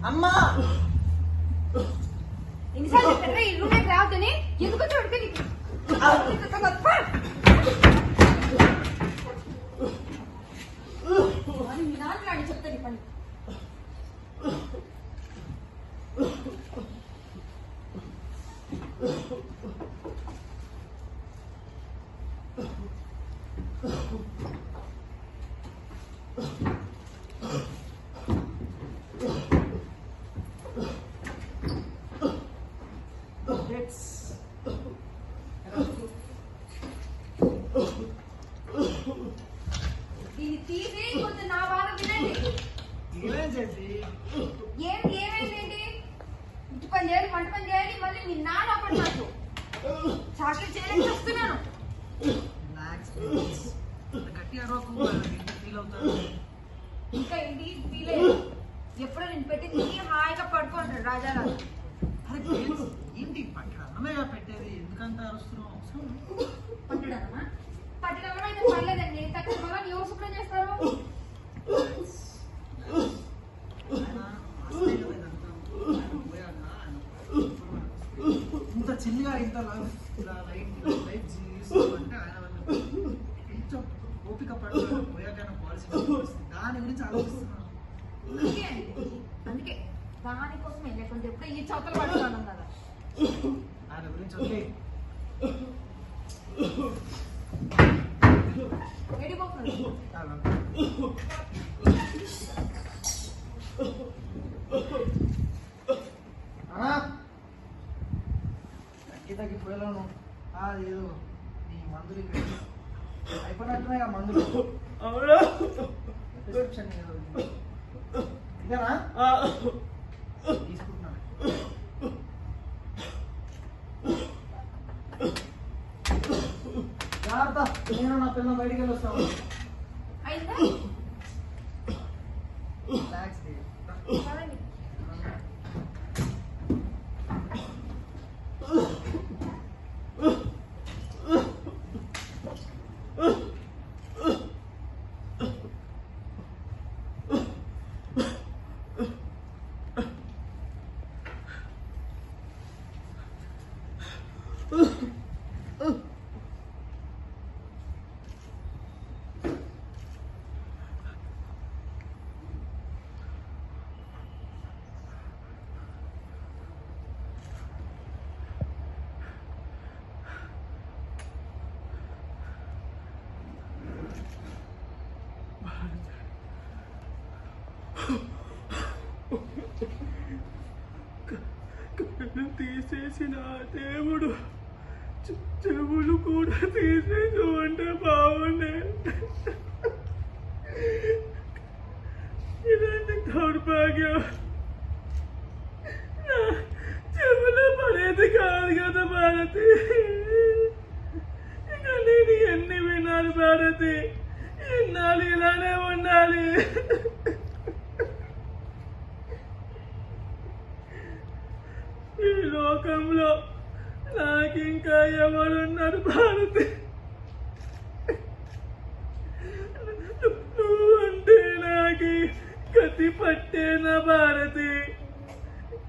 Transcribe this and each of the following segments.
అమ్మా ఎన్నిసార్లు చెప్పారా ఈ రూమ్ దగ్గర రావద్దని? ఎందుకు చూడక నీకు మీ నాన్న రాని చెప్తాను పని. దీన్ని తీసి కొంచెం నా బాధ వినండి. ఏమైంది? ఇంటి పని చేయాలి, వంట పని చేయాలి, మళ్ళీ మీ నాన్న ఒకటి నాకు చాకరీ చేయలేక వస్తున్నాను. ఇంకా ఏంటి ఫీల్ అయ్యి ఎప్పుడో నేను పెట్టింది హాయిగా పడుకుంటాడు రాజారాజు. ఏంటి పట్టడమే పెట్టేది, ఎందుకంత అరుస్తున్నావు? పట్టడమా? పట్టడం అయితే పర్లేదండి, తక్కువ వల్ల ఎవరు శుభ్రం చేస్తారు? ఇంత చిన్నగా ఇంత లైఫ్ జీవిస్తుంటే ఆయన కొంచెం ఓపిక పడుతుంది. పోయాక పాలసీ దాని గురించి ఆలోచిస్తున్నాను. అందుకే దానికోసమే లేకుంటే ఎప్పుడో ఈ చౌకలు పడుతున్నాను కదా. ఆయన గురించి వదిలే. తగ్గిపోయాను. ఏదో నీ మందులు అయిపోయినట్టున్నాయి. ఆ మందులు ప్రిస్క్రిప్షన్ ఇదేనా తీసుకుంటున్నాను. జాగ్రత్త, నేను నా పిల్లలు బయటికి వెళ్ళి వస్తాను. తీసేసిన దేవుడు చెవులు కూడా తీసేసి ఉంటే బాగుండే. ఇలాంటి దౌర్భాగ్యం నా చెవులో పడేది కాదు కదా భారతి. ఇక నేను ఎన్ని వినాలి భారతి? ఎన్నాళ్ళు ఇలానే ఉండాలి? ఈ లోకంలో నాకింకా ఎవరున్నారు భారతి? నువ్వు అంటే నాకు గతి పట్టేనా భారతి?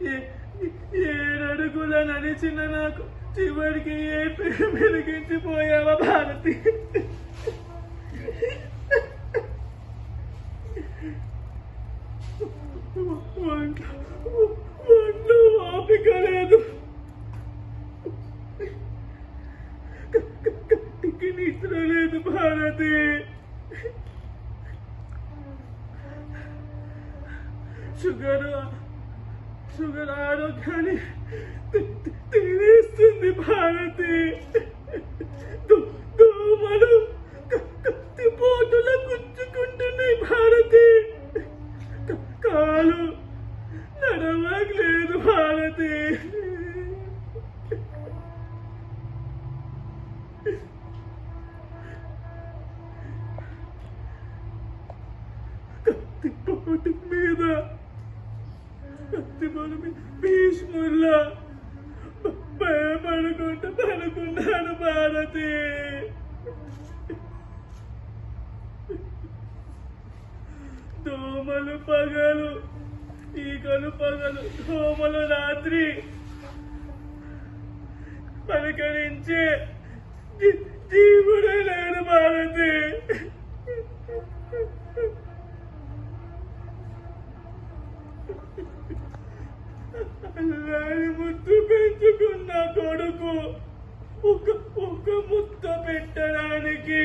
7 అడుగుల నడిచిన నాకు చివరికి ఏ మెరిగించిపోయావా భారతి? ఒంట్లో ఓపిక లేదు, కట్టికి నిద్ర లేదు భారతి. షుగర్ ఆరోగ్యాన్ని తినేస్తుంది భారతి. దోమలు కత్తిపోటులా గుచ్చుకుంటున్నాయి భారతి. కాలు నడవలేదు భారతి. కత్తిపోటు మీద భీష్ముల్లా భయపడుకుంటూ పడుకున్నాను భారతి. దోమలు పగలు ఈగలు పగలు దోమలు రాత్రి పలకరించే జీవుడే లేడు భారతి. అల్లాని ముద్దు పెంచుకున్న కొడుకు ఒక ముద్ద పెట్టడానికి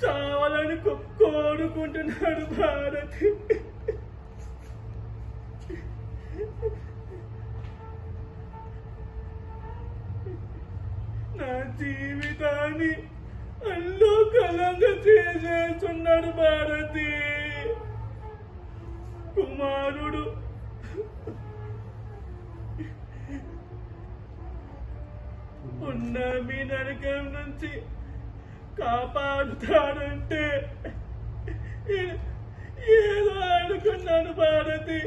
చావాలని కోరుకుంటున్నాడు భారతి. నా జీవితాన్ని అల్లోకలంగా చేసేస్తున్నాడు భారతి. కుమారుడు ఉన్న మీ నరకం నుంచి కాపాడుతాడంటే ఏదో అనుకున్నాను భారతి.